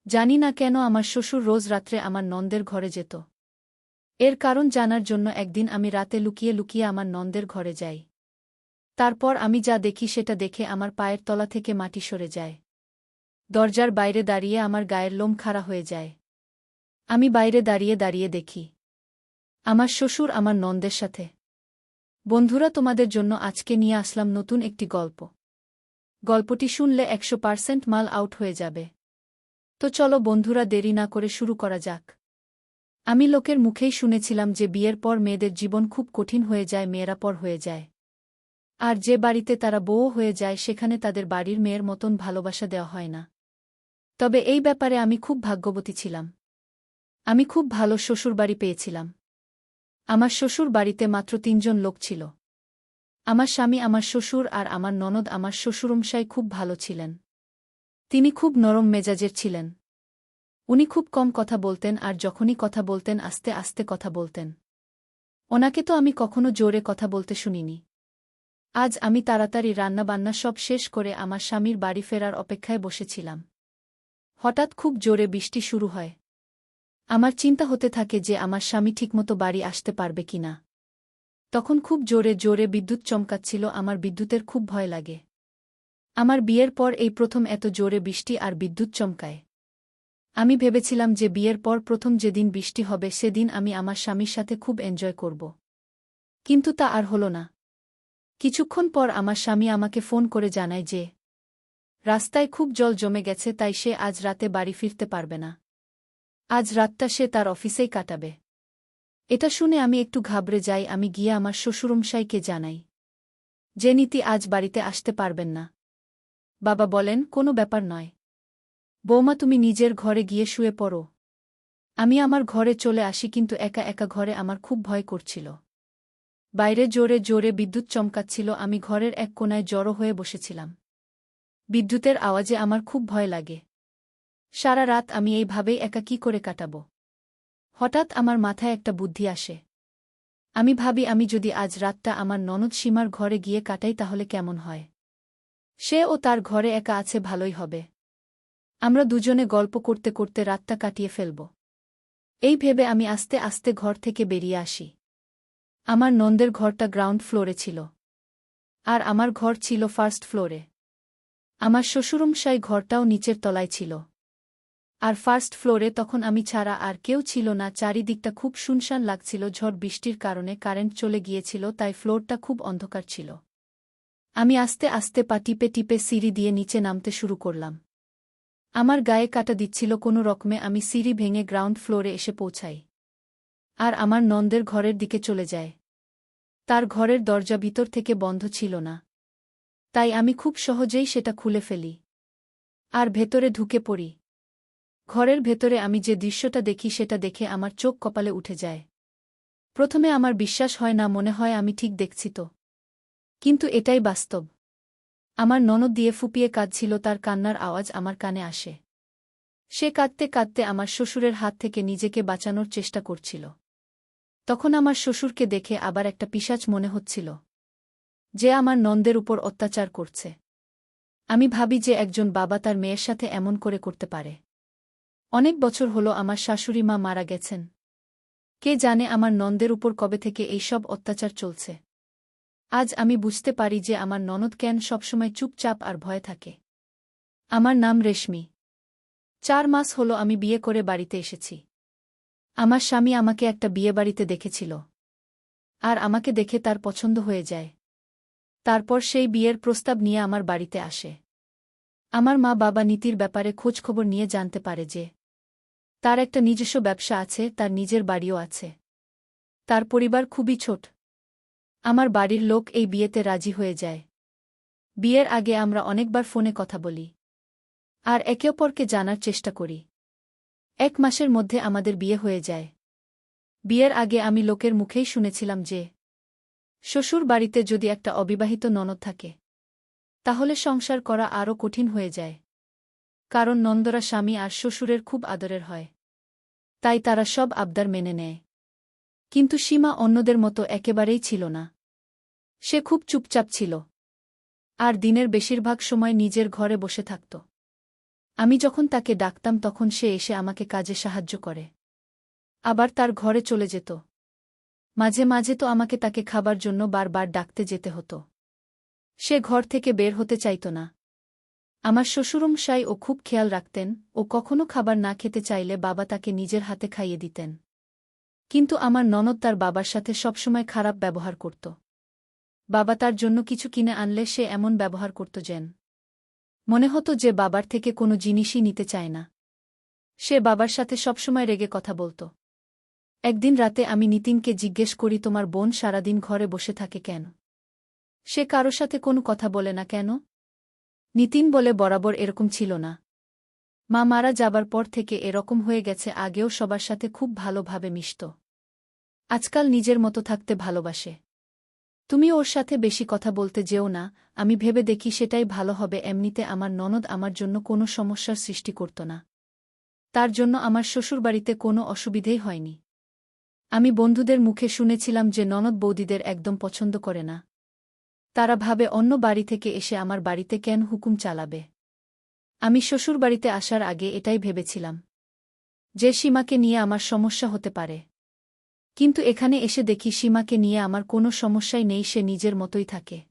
জানি না কেন আমার শ্বশুর রোজ রাত্রে আমার নন্দের ঘরে যেত। এর কারণ জানার জন্য একদিন আমি রাতে লুকিয়ে লুকিয়ে আমার নন্দের ঘরে যাই। তারপর আমি যা দেখি সেটা দেখে আমার পায়ের তলা থেকে মাটি সরে যায়। দরজার বাইরে দাঁড়িয়ে আমার গায়ের লোম খাড়া হয়ে যায়। আমি বাইরে দাঁড়িয়ে দাঁড়িয়ে দেখি আমার শ্বশুর আমার নন্দের সাথে। বন্ধুরা, তোমাদের জন্য আজকে নিয়ে আসলাম নতুন একটি গল্প। গল্পটি শুনলে 100% মাল আউট হয়ে যাবে। তো চলো বন্ধুরা, দেরি না করে শুরু করা যাক। আমি লোকের মুখেই শুনেছিলাম যে বিয়ের পর মেয়েদের জীবন খুব কঠিন হয়ে যায়, মেয়েরা পর হয়ে যায়। আর যে বাড়িতে তারা বউ হয়ে যায় সেখানে তাদের বাড়ির মেয়ের মতন ভালোবাসা দেওয়া হয় না। তবে এই ব্যাপারে আমি খুব ভাগ্যবতী ছিলাম। আমি খুব ভালো শ্বশুরবাড়ি পেয়েছিলাম। আমার শ্বশুর বাড়িতে মাত্র 3 জন লোক ছিল। আমার স্বামী, আমার শ্বশুর আর আমার ননদ। আমার শ্বশুরমশাই খুব ভালো ছিলেন। তিনি খুব নরম মেজাজের ছিলেন। উনি খুব কম কথা বলতেন আর যখনই কথা বলতেন আস্তে আস্তে কথা বলতেন। ওনাকে তো আমি কখনো জোরে কথা বলতে শুনিনি। আজ আমি তাড়াতাড়ি রান্নাবান্না সব শেষ করে আমার স্বামীর বাড়ি ফেরার অপেক্ষায় বসেছিলাম। হঠাৎ খুব জোরে বৃষ্টি শুরু হয়। আমার চিন্তা হতে থাকে যে আমার স্বামী ঠিকমতো বাড়ি আসতে পারবে কিনা। তখন খুব জোরে জোরে বিদ্যুৎ চমকাচ্ছিল। আমার বিদ্যুতের খুব ভয় লাগে। আমার বিয়ের পর এই প্রথম এত জোরে বৃষ্টি আর বিদ্যুৎ চমকায়। আমি ভেবেছিলাম যে বিয়ের পর প্রথম যেদিন বৃষ্টি হবে সেদিন আমি আমার স্বামীর সাথে খুব এনজয় করব। কিন্তু তা আর হল না। কিছুক্ষণ পর আমার স্বামী আমাকে ফোন করে জানায় যে রাস্তায় খুব জল জমে গেছে, তাই সে আজ রাতে বাড়ি ফিরতে পারবে না। আজ রাতটা সে তার অফিসেই কাটাবে। এটা শুনে আমি একটু ঘাবড়ে যাই। আমি গিয়ে আমার শ্বশুরমশাইকে জানাই যে নীতি আজ বাড়িতে আসতে পারবেন না। বাবা বলেন, কোনো ব্যাপার নয় বৌমা, তুমি নিজের ঘরে গিয়ে শুয়ে পড়ো। আমি আমার ঘরে চলে আসি, কিন্তু একা একা ঘরে আমার খুব ভয় করছিল। বাইরে জোরে জোরে বিদ্যুৎ চমকাচ্ছিল। আমি ঘরের এক কোণায় জড়ো হয়ে বসেছিলাম। বিদ্যুতের আওয়াজে আমার খুব ভয় লাগে। সারা রাত আমি এইভাবেই একা কি করে কাটাব। হঠাৎ আমার মাথায় একটা বুদ্ধি আসে। আমি ভাবি, আমি যদি আজ রাতটা আমার ননদ সীমার ঘরে গিয়ে কাটাই তাহলে কেমন হয়। সে ও তার ঘরে একা আছে, ভালোই হবে। আমরা দুজনে গল্প করতে করতে রাতটা কাটিয়ে ফেলব। এই ভেবে আমি আস্তে আস্তে ঘর থেকে বেরিয়ে আসি। আমার নন্দের ঘরটা গ্রাউন্ড ফ্লোরে ছিল আর আমার ঘর ছিল ফার্স্ট ফ্লোরে। আমার শ্বশুরমশাই ঘরটাও নিচের তলায় ছিল। আর ফার্স্ট ফ্লোরে তখন আমি ছাড়া আর কেউ ছিল না। চারিদিকটা খুব শুনশান লাগছিল। ঝড় বৃষ্টির কারণে কারেন্ট চলে গিয়েছিল, তাই ফ্লোরটা খুব অন্ধকার ছিল। আমি আস্তে আস্তে পা টিপে টিপে সিঁড়ি দিয়ে নিচে নামতে শুরু করলাম। আমার গায়ে কাটা দিচ্ছিল কোনো রকমে। আমি সিঁড়ি ভেঙে গ্রাউন্ড ফ্লোরে এসে পৌঁছাই আর আমার নন্দের ঘরের দিকে চলে যায়। তার ঘরের দরজা ভিতর থেকে বন্ধ ছিল না, তাই আমি খুব সহজেই সেটা খুলে ফেলি আর ভেতরে ঢুকে পড়ি। ঘরের ভেতরে আমি যে দৃশ্যটা দেখি সেটা দেখে আমার চোখ কপালে উঠে যায়। প্রথমে আমার বিশ্বাস হয় না, মনে হয় আমি ঠিক দেখছি তো। কিন্তু এটাই বাস্তব। আমার ননদ দিয়ে ফুপিয়ে কাঁদছিল। তার কান্নার আওয়াজ আমার কানে আসে। সে কাঁদতে কাঁদতে আমার শ্বশুরের হাত থেকে নিজেকে বাঁচানোর চেষ্টা করছিল। তখন আমার শ্বশুরকে দেখে আবার একটা পিশাচ মনে হচ্ছিল, যে আমার নন্দের উপর অত্যাচার করছে। আমি ভাবি যে একজন বাবা তার মেয়ের সাথে এমন করে করতে পারে। অনেক বছর হলো আমার শাশুড়ি মা মারা গেছেন। কে জানে আমার নন্দের উপর কবে থেকে এইসব অত্যাচার চলছে। আজ আমি বুঝতে পারি যে আমার ননদ কেন সবসময় চুপচাপ আর ভয়ে থাকে। আমার নাম রেশমি। 4 মাস হলো আমি বিয়ে করে বাড়িতে এসেছি। আমার স্বামী আমাকে একটা বিয়েবাড়িতে দেখেছিল আর আমাকে দেখে তার পছন্দ হয়ে যায়। তারপর সেই বিয়ের প্রস্তাব নিয়ে আমার বাড়িতে আসে। আমার মা বাবা নীতির ব্যাপারে খোঁজখবর নিয়ে জানতে পারে যে তার একটা নিজস্ব ব্যবসা আছে, তার নিজের বাড়িও আছে। তার পরিবার খুবই ছোট। আমার বাড়ির লোক এই বিয়েতে রাজি হয়ে যায়। বিয়ের আগে আমরা অনেকবার ফোনে কথা বলি আর একে অপরকে জানার চেষ্টা করি। 1 মাসের মধ্যে আমাদের বিয়ে হয়ে যায়। বিয়ের আগে আমি লোকের মুখেই শুনেছিলাম যে শ্বশুর বাড়িতে যদি একটা অবিবাহিত ননদ থাকে তাহলে সংসার করা আরও কঠিন হয়ে যায়। কারণ নন্দরা স্বামী আর শ্বশুরের খুব আদরের হয়, তাই তারা সব আবদার মেনে নেয়। কিন্তু সীমা অন্যদের মতো একেবারেই ছিল না। সে খুব চুপচাপ ছিল আর দিনের বেশিরভাগ সময় নিজের ঘরে বসে থাকত। আমি যখন তাকে ডাকতাম তখন সে এসে আমাকে কাজে সাহায্য করে। আবার তার ঘরে চলে যেত। মাঝে মাঝে তো আমাকে তাকে খাবার জন্য বারবার ডাকতে যেতে হতো। সে ঘর থেকে বের হতে চাইত না। আমার শ্বশুরমশাই ও খুব খেয়াল রাখতেন, ও কখনো খাবার না খেতে চাইলে বাবা তাকে নিজের হাতে খাইয়ে দিতেন। কিন্তু আমার ননদ তার বাবার সাথে সবসময় খারাপ ব্যবহার করত। বাবা তার জন্য কিছু কিনে আনলে সে এমন ব্যবহার করত যেন মনে হতো যে বাবার থেকে কোনো জিনিসই নিতে চায় না। সে বাবার সাথে সবসময় রেগে কথা বলত। একদিন রাতে আমি নিতিনকে জিজ্ঞেস করি, তোমার বোন সারাদিন ঘরে বসে থাকে কেন? সে কারো সাথে কোনো কথা বলে না কেন? নিতিন বলে, বরাবর এরকম ছিল না। মা মারা যাবার পর থেকে এরকম হয়ে গেছে, আগেও সবার সাথে খুব ভালোভাবে মিশত। আজকাল নিজের মতো থাকতে ভালোবাসে। তুমি ওর সাথে বেশি কথা বলতে যেও না। আমি ভেবে দেখি সেটাই ভালো হবে। এমনিতে আমার ননদ আমার জন্য কোনো সমস্যার সৃষ্টি করত না। তার জন্য আমার শ্বশুরবাড়িতে কোনো অসুবিধেই হয়নি। আমি বন্ধুদের মুখে শুনেছিলাম যে ননদ বৌদিদের একদম পছন্দ করে না। তারা ভাবে অন্য বাড়ি থেকে এসে আমার বাড়িতে কেন হুকুম চালাবে। আমি শ্বশুরবাড়িতে আসার আগে এটাই ভেবেছিলাম যে সীমাকে নিয়ে আমার সমস্যা হতে পারে। কিন্তু এখানে এসে দেখি সীমাকে নিয়ে আমার কোনো সমস্যাই নেই, সে নিজের মতোই থাকে।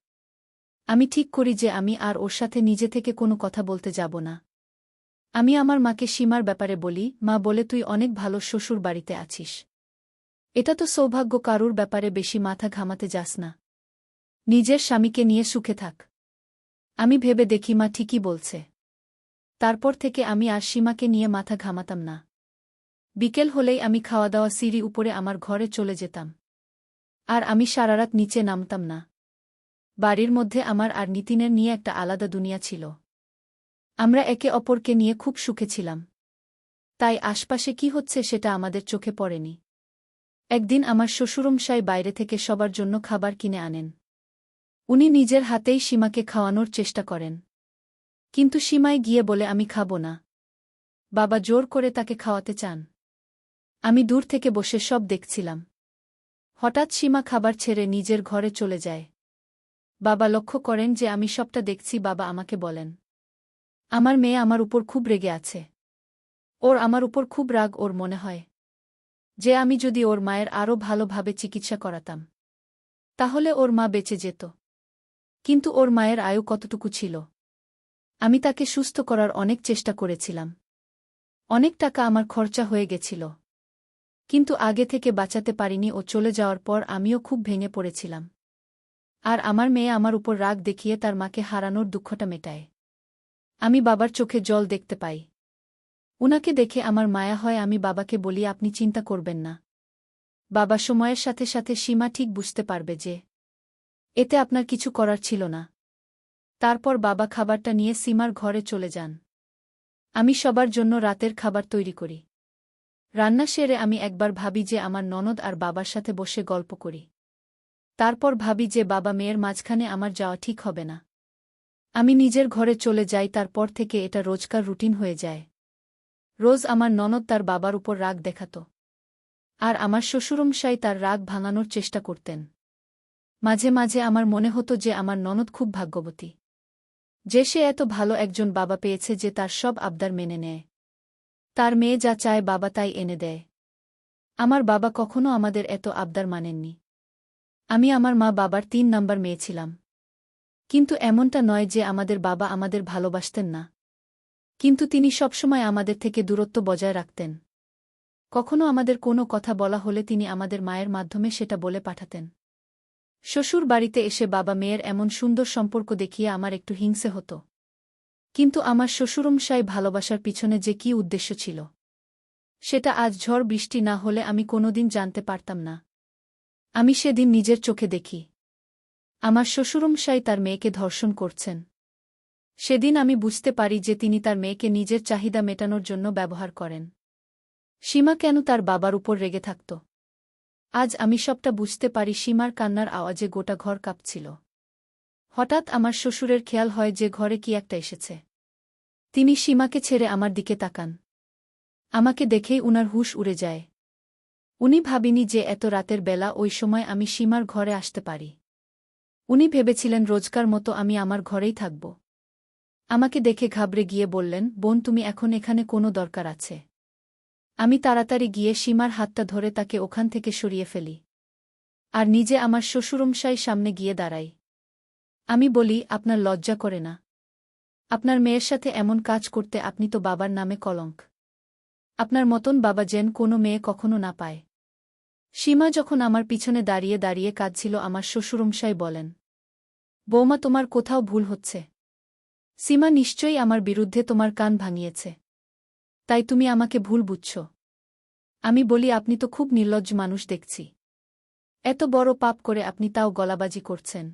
আমি ঠিক করি যে আমি আর ওর সাথে নিজে থেকে কোনো কথা বলতে যাব না। আমি আমার মাকে সীমার ব্যাপারে বলি, মা বলে, তুই অনেক ভালো শ্বশুর বাড়িতে আছিস। এটা তো সৌভাগ্য, কারুর ব্যাপারে বেশি মাথা ঘামাতে যাস না। নিজের স্বামীকে নিয়ে সুখে থাক। আমি ভেবে দেখি মা ঠিকই বলছে। তারপর থেকে আমি আর সীমাকে নিয়ে মাথা ঘামাতাম না। বিকেল হলেই আমি খাওয়া দাওয়া সিঁড়ি উপরে আমার ঘরে চলে যেতাম। আর আমি সারারাত নিচে নামতাম না। বাড়ির মধ্যে আমার আর নিতিনের নিয়ে একটা আলাদা দুনিয়া ছিল। আমরা একে অপরকে নিয়ে খুব সুখে ছিলাম। তাই আশপাশে কি হচ্ছে সেটা আমাদের চোখে পড়েনি। একদিন আমার শ্বশুরমশাই বাইরে থেকে সবার জন্য খাবার কিনে আনেন। উনি নিজের হাতেই সীমাকে খাওয়ানোর চেষ্টা করেন। কিন্তু সীমায় গিয়ে বলে, আমি খাব না। বাবা জোর করে তাকে খাওয়াতে চান। আমি দূর থেকে বসে সব দেখছিলাম। হঠাৎ সীমা খাবার ছেড়ে নিজের ঘরে চলে যায়। বাবা লক্ষ্য করেন যে আমি সবটা দেখছি। বাবা আমাকে বলেন, আমার মেয়ে আমার উপর খুব রেগে আছে। ওর আমার উপর খুব রাগ। ওর মনে হয় যে আমি যদি ওর মায়ের আরও ভালোভাবে চিকিৎসা করাতাম তাহলে ওর মা বেঁচে যেত। কিন্তু ওর মায়ের আয়ু কতটুকু ছিল? আমি তাকে সুস্থ করার অনেক চেষ্টা করেছিলাম। অনেক টাকা আমার খরচা হয়ে গেছিল। কিন্তু আগে থেকে বাঁচাতে পারিনি। ও চলে যাওয়ার পর আমিও খুব ভেঙে পড়েছিলাম। আর আমার মেয়ে আমার উপর রাগ দেখিয়ে তার মাকে হারানোর দুঃখটা মেটায়। আমি বাবার চোখে জল দেখতে পাই। উনাকে দেখে আমার মায়া হয়। আমি বাবাকে বলি, আপনি চিন্তা করবেন না। বাবা, সময়ের সাথে সাথে সীমা ঠিক বুঝতে পারবে যে এতে আপনার কিছু করার ছিল না। তারপর বাবা খাবারটা নিয়ে সীমার ঘরে চলে যান। আমি সবার জন্য রাতের খাবার তৈরি করি। রান্না সেরে আমি একবার ভাবি যে আমার ননদ আর বাবার সাথে বসে গল্প করি। তারপর ভাবি যে বাবা মেয়ের মাঝখানে আমার যাওয়া ঠিক হবে না। আমি নিজের ঘরে চলে যাই। তারপর থেকে এটা রোজকার রুটিন হয়ে যায়। রোজ আমার ননদ তার বাবার উপর রাগ দেখাত। আর আমার শ্বশুরমশাই তার রাগ ভাঙানোর চেষ্টা করতেন। মাঝে মাঝে আমার মনে হতো যে আমার ননদ খুব ভাগ্যবতী, যে সে এত ভালো একজন বাবা পেয়েছে যে তার সব আবদার মেনে নেয়। তার মেয়ে যা চায় বাবা তাই এনে দেয়। আমার বাবা কখনো আমাদের এত আবদার মানেননি। আমি আমার মা বাবার ৩ নাম্বার মেয়ে ছিলাম। কিন্তু এমনটা নয় যে আমাদের বাবা আমাদের ভালোবাসতেন না। কিন্তু তিনি সবসময় আমাদের থেকে দূরত্ব বজায় রাখতেন। কখনো আমাদের কোনো কথা বলা হলে তিনি আমাদের মায়ের মাধ্যমে সেটা বলে পাঠাতেন। শ্বশুর বাড়িতে এসে বাবা মেয়ের এমন সুন্দর সম্পর্ক দেখিয়ে আমার একটু হিংসে হতো। কিন্তু আমার শ্বশুরমশাই ভালোবাসার পিছনে যে কী উদ্দেশ্য ছিল সেটা আজ ঝড় বৃষ্টি না হলে আমি কোনোদিন জানতে পারতাম না। আমি সেদিন নিজের চোখে দেখি আমার শ্বশুরমশাই তার মেয়েকে ধর্ষণ করছেন। সেদিন আমি বুঝতে পারি যে তিনি তার মেয়েকে নিজের চাহিদা মেটানোর জন্য ব্যবহার করেন। সীমা কেন তার বাবার উপর রেগে থাকত? আজ আমি সবটা বুঝতে পারি। সীমার কান্নার আওয়াজে গোটা ঘর কাঁপছিল। হঠাৎ আমার শ্বশুরের খেয়াল হয় যে ঘরে কি একটা এসেছে। তিনি সীমাকে ছেড়ে আমার দিকে তাকান। আমাকে দেখেই উনার হুঁশ উড়ে যায়। উনি ভাবিনি যে এত রাতের বেলা ওই সময় আমি সীমার ঘরে আসতে পারি। উনি ভেবেছিলেন রোজকার মতো আমি আমার ঘরেই থাকব। আমাকে দেখে ঘাবড়ে গিয়ে বললেন, বোন তুমি এখন এখানে কোনো দরকার আছে? আমি তাড়াতাড়ি গিয়ে সীমার হাতটা ধরে তাকে ওখান থেকে সরিয়ে ফেলি। আর নিজে আমার শ্বশুরমশাই সামনে গিয়ে দাঁড়াই। আমি বলি, আপনার লজ্জা করে না? আপনার মেয়ের সাথে এমন কাজ করতে? আপনি তো বাবার নামে কলঙ্ক। আপনার মতন বাবা যেন কোনো মেয়ে কখনো না পায়। সীমা যখন আমার পিছনে দাঁড়িয়ে দাঁড়িয়ে কাঁদছিল, আমার শ্বশুরমশাই বলেন, বৌমা তোমার কোথাও ভুল হচ্ছে। সীমা নিশ্চয়ই আমার বিরুদ্ধে তোমার কান ভাঙিয়েছে, তাই তুমি আমাকে ভুল বুঝছ। আমি বলি, আপনি তো খুব নির্লজ্জ মানুষ দেখছি। এত বড় পাপ করে আপনি তাও গলাবাজি করছেন।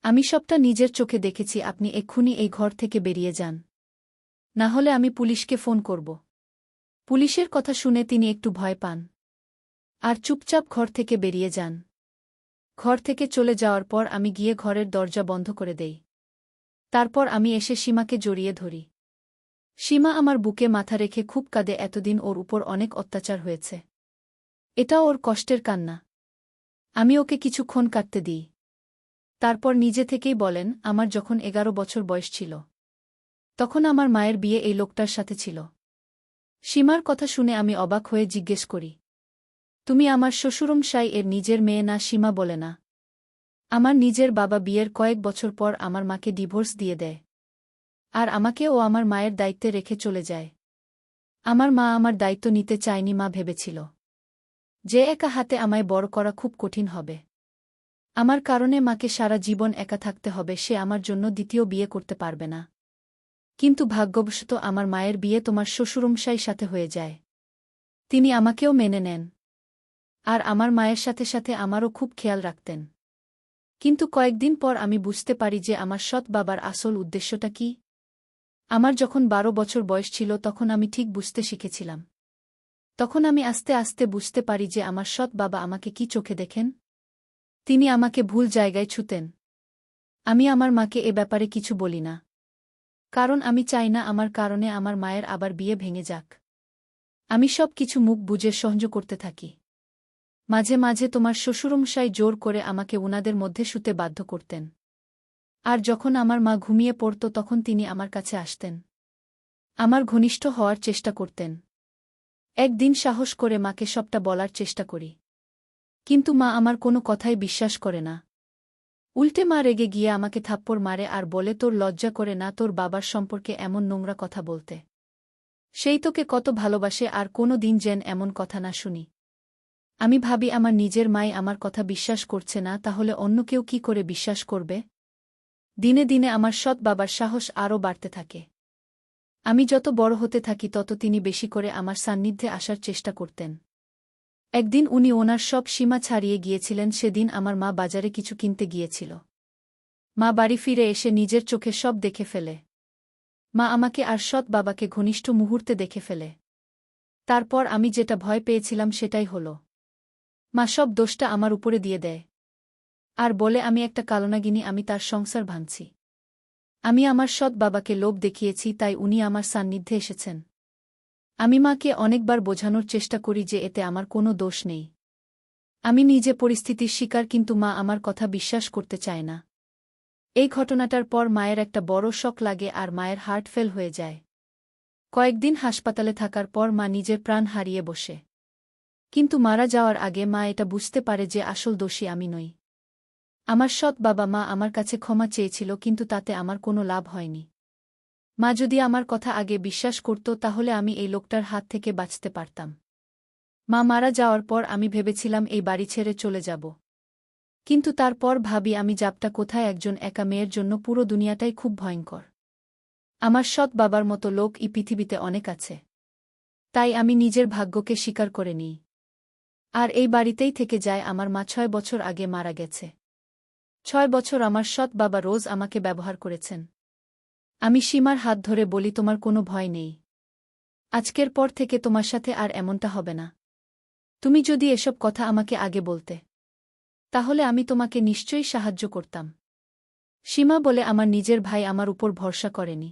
আমি সবটা নিজের চোখে দেখেছি। আপনি এক্ষুনি এই ঘর থেকে বেরিয়ে যান, না হলে আমি পুলিশকে ফোন করব। পুলিশের কথা শুনে তিনি একটু ভয় পান আর চুপচাপ ঘর থেকে বেরিয়ে যান। ঘর থেকে চলে যাওয়ার পর আমি গিয়ে ঘরের দরজা বন্ধ করে দেই। তারপর আমি এসে সীমাকে জড়িয়ে ধরি। সীমা আমার বুকে মাথা রেখে খুব কাঁদে। এতদিন ওর উপর অনেক অত্যাচার হয়েছে, এটা ওর কষ্টের কান্না। আমি ওকে কিছুক্ষণ কাটতে দিই। তারপর নিজে থেকেই বলেন, আমার যখন 11 বছর বয়স ছিল তখন আমার মায়ের বিয়ে এই লোকটার সাথে ছিল। সীমার কথা শুনে আমি অবাক হয়ে জিজ্ঞেস করি, তুমি আমার শ্বশুরমশাই এর নিজের মেয়ে না? সীমা বলে, না। আমার নিজের বাবা বিয়ের কয়েক বছর পর আমার মাকে ডিভোর্স দিয়ে দেয়, আর আমাকে ও আমার মায়ের দায়িত্বে রেখে চলে যায়। আমার মা আমার দায়িত্ব নিতে চায়নি। মা ভেবেছিল যে একা হাতে আমায় বড় করা খুব কঠিন হবে। আমার কারণে মাকে সারা জীবন একা থাকতে হবে। সে আমার জন্য দ্বিতীয় বিয়ে করতে পারবে না। কিন্তু ভাগ্যবশত আমার মায়ের বিয়ে তোমার শ্বশুরমশাই সাথে হয়ে যায়। তিনি আমাকেও মেনে নেন, আর আমার মায়ের সাথে সাথে আমারও খুব খেয়াল রাখতেন। কিন্তু কয়েকদিন পর আমি বুঝতে পারি যে আমার সৎ বাবার আসল উদ্দেশ্যটা কি। আমার যখন 12 বছর বয়স ছিল তখন আমি ঠিক বুঝতে শিখেছিলাম। তখন আমি আস্তে আস্তে বুঝতে পারি যে আমার সৎ বাবা আমাকে কি চোখে দেখেন। তিনি আমাকে ভুল জায়গায় ছুতেন। আমি আমার মাকে এ ব্যাপারে কিছু বলি না, কারণ আমি চাই না আমার কারণে আমার মায়ের আবার বিয়ে ভেঙে যাক। আমি সব কিছু মুখ বুজে সহ্য করতে থাকি। মাঝে মাঝে তোমার শ্বশুরমশাই জোর করে আমাকে উনাদের মধ্যে শুতে বাধ্য করতেন। আর যখন আমার মা ঘুমিয়ে পড়ত তখন তিনি আমার কাছে আসতেন, আমার ঘনিষ্ঠ হওয়ার চেষ্টা করতেন। একদিন সাহস করে মাকে সবটা বলার চেষ্টা করি, কিন্তু মা আমার কোনো কথাই বিশ্বাস করে না। উল্টে মা রেগে গিয়ে আমাকে থাপ্পড় মারে আর বলে, তোর লজ্জা করে না তোর বাবার সম্পর্কে এমন নোংরা কথা বলতে? সেই তোকে কত ভালোবাসে, আর কোনো দিন যেন এমন কথা না শুনি। আমি ভাবি, আমার নিজের মাই আমার কথা বিশ্বাস করছে না, তাহলে অন্য কেউ কি করে বিশ্বাস করবে? দিনে দিনে আমার সৎ বাবার সাহস আরও বাড়তে থাকে। আমি যত বড় হতে থাকি তত তিনি বেশি করে আমার সান্নিধ্যে আসার চেষ্টা করতেন। একদিন উনি ওনার সব সীমা ছাড়িয়ে গিয়েছিলেন। সেদিন আমার মা বাজারে কিছু কিনতে গিয়েছিল। মা বাড়ি ফিরে এসে নিজের চোখে সব দেখে ফেলে। মা আমাকে আর সৎ বাবাকে ঘনিষ্ঠ মুহূর্তে দেখে ফেলে। তারপর আমি যেটা ভয় পেয়েছিলাম সেটাই হলো। মা সব দোষটা আমার উপরে দিয়ে দেয় আর বলে আমি একটা কালনাগিনী, আমি তার সংসার ভাঙছি। আমি আমার সৎ বাবাকে লোভ দেখিয়েছি, তাই উনি আমার সান্নিধ্যে এসেছেন। আমি মাকে অনেকবার বোঝানোর চেষ্টা করি যে এতে আমার কোনো দোষ নেই। আমি নিজে পরিস্থিতির শিকার, কিন্তু মা আমার কথা বিশ্বাস করতে চায় না। এই ঘটনাটার পর মায়ের একটা বড় শক লাগে আর মায়ের হার্ট ফেল হয়ে যায়। কয়েকদিন হাসপাতালে থাকার পর মা নিজের প্রাণ হারিয়ে বসে। কিন্তু মারা যাওয়ার আগে মা এটা বুঝতে পারে যে আসল দোষী আমি নই। আমার সৎ বাবা মা আমার কাছে ক্ষমা চেয়েছিল, কিন্তু তাতে আমার কোনো লাভ হয়নি। মা যদি আমার কথা আগে বিশ্বাস করত তাহলে আমি এই লোকটার হাত থেকে বাঁচতে পারতাম। মা মারা যাওয়ার পর আমি ভেবেছিলাম এই বাড়ি ছেড়ে চলে যাব, কিন্তু তারপর ভাবি আমি যাবটা কোথায়? একজন একা মেয়ের জন্য পুরো দুনিয়াটাই খুব ভয়ঙ্কর। আমার সৎ বাবার মতো লোক এই পৃথিবীতে অনেক আছে, তাই আমি নিজের ভাগ্যকে স্বীকার করে নিই। আর এই বাড়িতেই থেকে যায়। আমার মা 6 বছর আগে মারা গেছে। 6 বছর আমার সৎ বাবা রোজ আমাকে ব্যবহার করেছেন। আমি সীমার হাত ধরে বলি, তোমার কোনো ভয় নেই। আজকের পর থেকে তোমার সাথে আর এমনটা হবে না। তুমি যদি এসব কথা আমাকে আগে বলতে, তাহলে আমি তোমাকে নিশ্চয়ই সাহায্য করতাম। সীমা বলে, আমার নিজের ভাই আমার উপর ভরসা করেনি,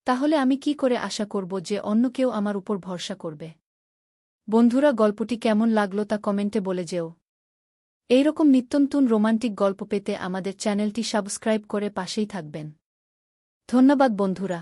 তাহলে আমি কি করে আশা করব যে অন্য কেউ আমার উপর ভরসা করবে? বন্ধুরা, গল্পটি কেমন লাগলো তা কমেন্টে বলে যেও। এইরকম নিত্যনতুন রোমান্টিক গল্প পেতে আমাদের চ্যানেলটি সাবস্ক্রাইব করে পাশেই থাকবেন। ধন্যবাদ বন্ধুরা।